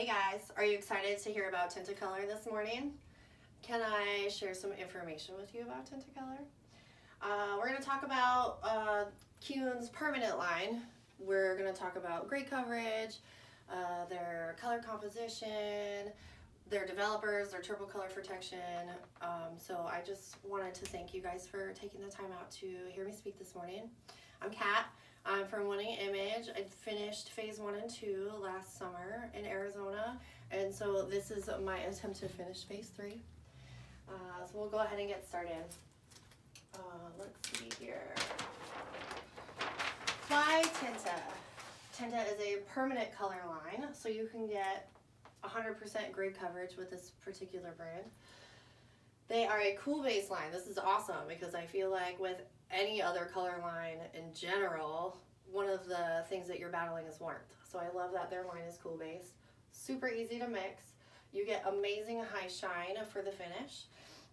Hey guys, are you excited to hear about Tintacolor this morning? Can I share some information with you about Tintacolor? We're going to talk about Kuhn's permanent line. We're going to talk about grade coverage, their color composition, their developers, their triple color protection. So I just wanted to thank you guys for taking the time out to hear me speak this morning. I'm Kat. I'm from Winning Image. I finished phase 1 and 2 last summer in Arizona, and so this is my attempt to finish phase 3. So we'll go ahead and get started. Let's see here. Fly Tinta. Tinta is a permanent color line, so you can get 100% grade coverage with this particular brand. They are a cool base line. This is awesome because I feel like with any other color line in general, one of the things that you're battling is warmth. So I love that their line is cool base. Super easy to mix. You get amazing high shine for the finish,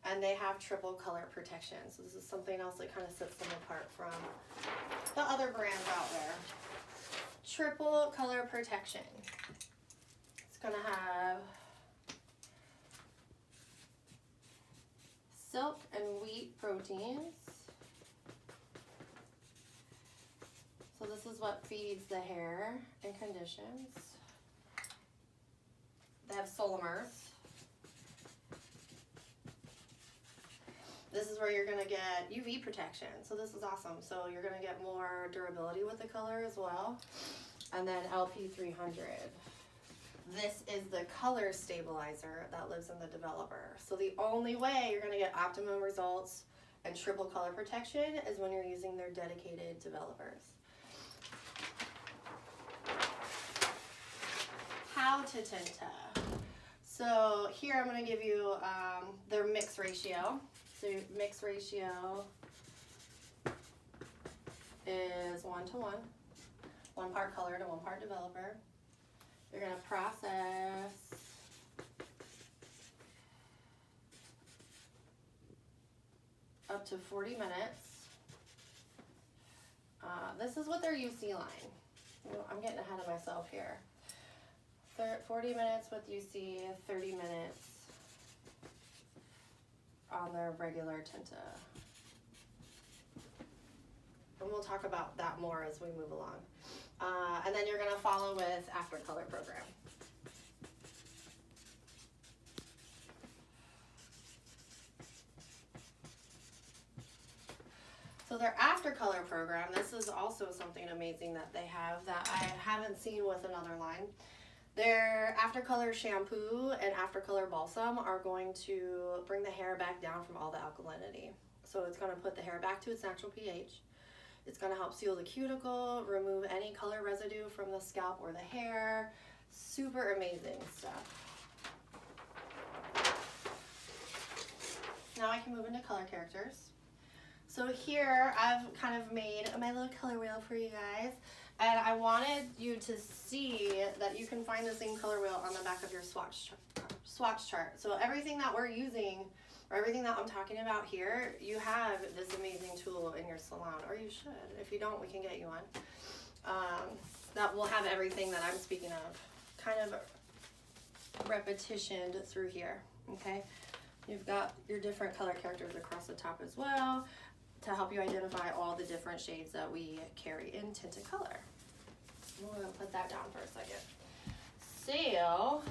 and they have triple color protection. So this is something else that kind of sets them apart from the other brands out there. Triple color protection. It's gonna have silk and wheat proteins. So this is what feeds the hair and conditions. They have solomers. This is where you're gonna get UV protection. So this is awesome. So you're gonna get more durability with the color as well. And then LP300. This is the color stabilizer that lives in the developer. So the only way you're gonna get optimum results and triple color protection is when you're using their dedicated developers. How to Tinta. So here I'm going to give you their mix ratio. So mix ratio is 1:1, 1 part color to 1 part developer. You're going to process up to 40 minutes. This is what their UC line. I'm getting ahead of myself here. 40 minutes with UC, 30 minutes on their regular Tinta. And we'll talk about that more as we move along. And then you're going to follow with After Color program. So their After Color program, this is also something amazing that they have that I haven't seen with another line. Their After Color shampoo and After Color balsam are going to bring the hair back down from all the alkalinity. So it's going to put the hair back to its natural pH. It's going to help seal the cuticle, remove any color residue from the scalp or the hair. Super amazing stuff. Now I can move into color characters. So here I've kind of made my little color wheel for you guys. And I wanted you to see that you can find the same color wheel on the back of your swatch chart. So everything that we're using, or everything that I'm talking about here, you have this amazing tool in your salon, or you should. If you don't, we can get you one. That will have everything that I'm speaking of, kind of repetitioned through here, okay? You've got your different color characters across the top as well, to help you identify all the different shades that we carry in Tintacolor. We're going to put that down for a second. So,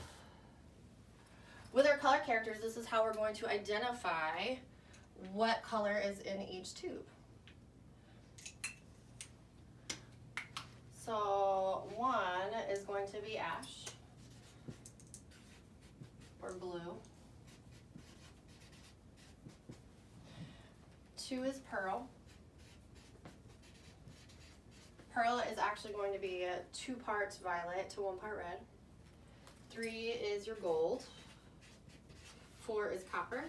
with our color characters, this is how we're going to identify what color is in each tube. So, 1 is going to be ash, or blue. 2 is pearl. Pearl is actually going to be 2 parts violet to 1 part red. 3 is your gold. 4 is copper.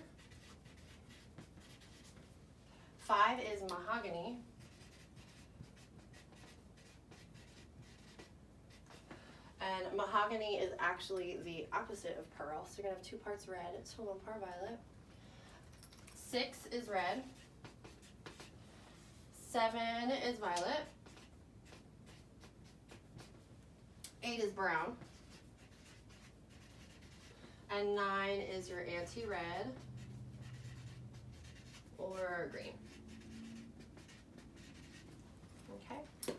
5 is mahogany. And mahogany is actually the opposite of pearl. So you're going to have 2 parts red to 1 part violet. 6 is red. 7 is violet. 8 is brown. and 9 is your anti-red or green. Okay.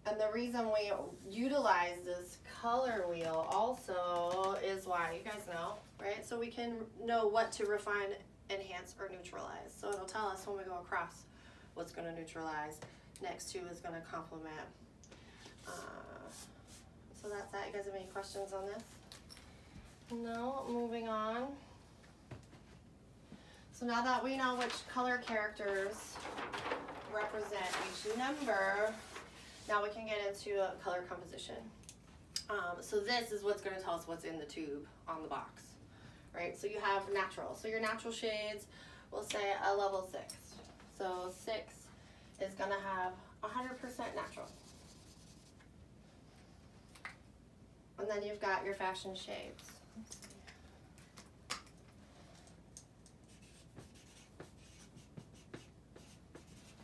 And the reason we utilize this color wheel also is why, you guys know, right? So we can know what to refine, enhance, or neutralize. So it'll tell us when we go across what's going to neutralize, next to is going to complement. So that's that. You guys have any questions on this? No? Moving on. So now that we know which color characters represent each number, now we can get into a color composition. So this is what's going to tell us what's in the tube on the box, right? So you have natural. So your natural shades, we'll say a level 6. So 6 is going to have 100% natural. And then you've got your fashion shades.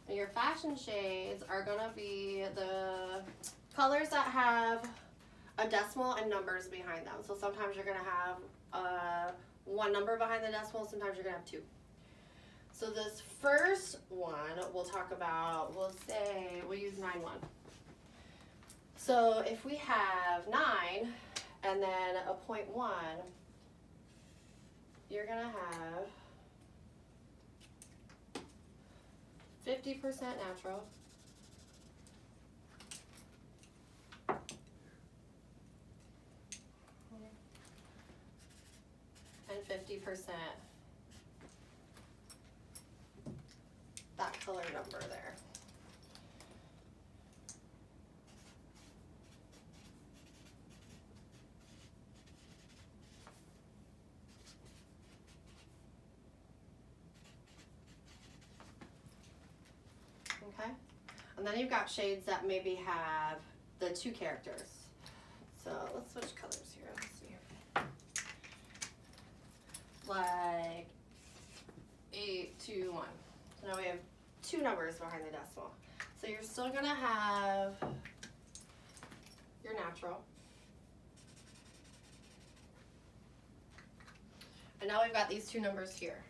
And your fashion shades are going to be the colors that have a decimal and numbers behind them. So sometimes you're going to have one number behind the decimal, sometimes you're going to have 2. So this first one we'll talk about, we'll use 9-1. So if we have 9 and then a 0.1, you're going to have 50% natural, and 50% that color number there. Okay, and then you've got shades that maybe have the 2 characters. So let's switch colors here. Let's see here. Like 8, 2, 1. So now we have 2 numbers behind the decimal. So you're still gonna have your natural. And now we've got these 2 numbers here.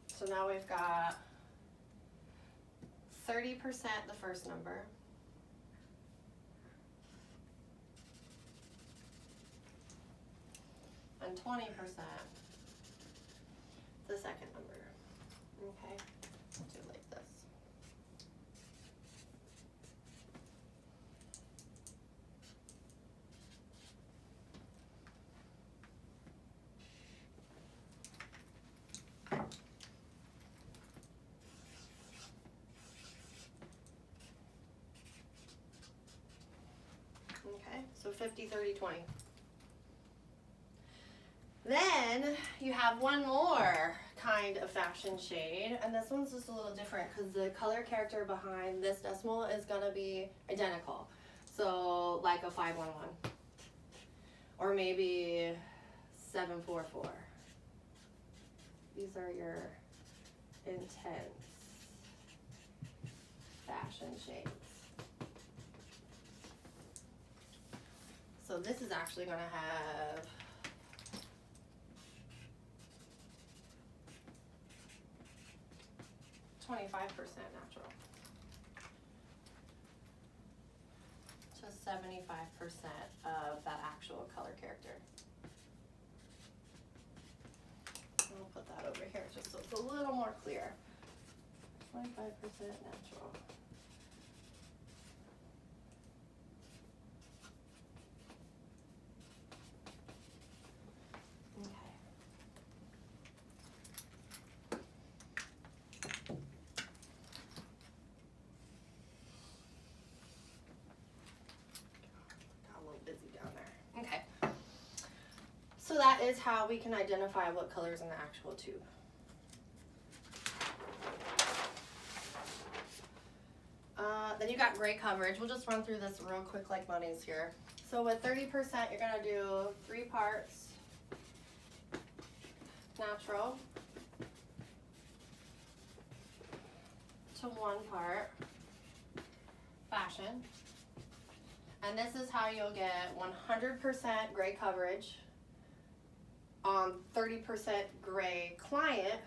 So now we've got 30% the first number, and 20% the second number. Okay, I'll do it like this. Okay, so 50, 30, 20. Then you have one more kind of fashion shade, and this one's just a little different because the color character behind this decimal is going to be identical. So like a 511 or maybe 744. These are your intense fashion shades. So this is actually going to have 25% natural to 75% of that actual color character. I'll put that over here just so it's a little more clear. 25% natural. So that is how we can identify what color's in the actual tube. Then you got gray coverage. We'll just run through this real quick like bunnies here. So with 30%, you're gonna do 3 parts natural to 1 part fashion. And this is how you'll get 100% gray coverage on 30% gray client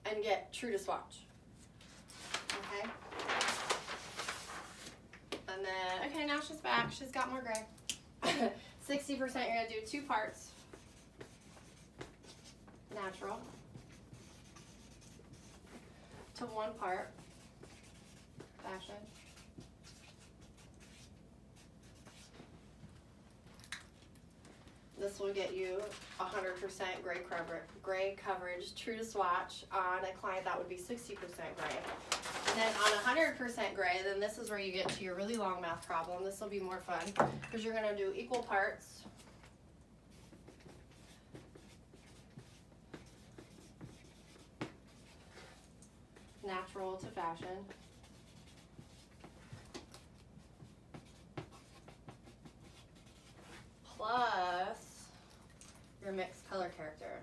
and get true to swatch. Okay? And then, okay, now she's back. She's got more gray. 60%, you're gonna do 2 parts. Natural. To 1 part. Fashion. This will get you 100% gray coverage, true to swatch on a client that would be 60% gray. And then on 100% gray, then this is where you get to your really long math problem. This will be more fun because you're going to do equal parts. Natural to fashion. Plus your mixed color character.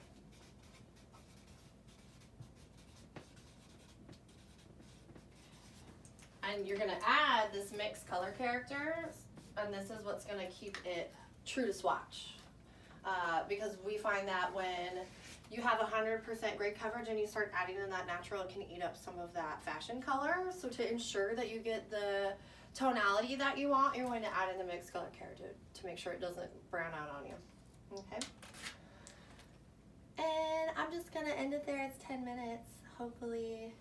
And you're gonna add this mixed color character, and this is what's gonna keep it true to swatch. Because we find that when you have 100% gray coverage and you start adding in that natural, it can eat up some of that fashion color. So to ensure that you get the tonality that you want, you're going to add in the mixed color character to make sure it doesn't brown out on you. Okay? And I'm just gonna end it there. It's 10 minutes. Hopefully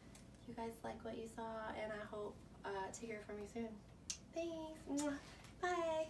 you guys like what you saw, and I hope to hear from you soon. Thanks. Bye.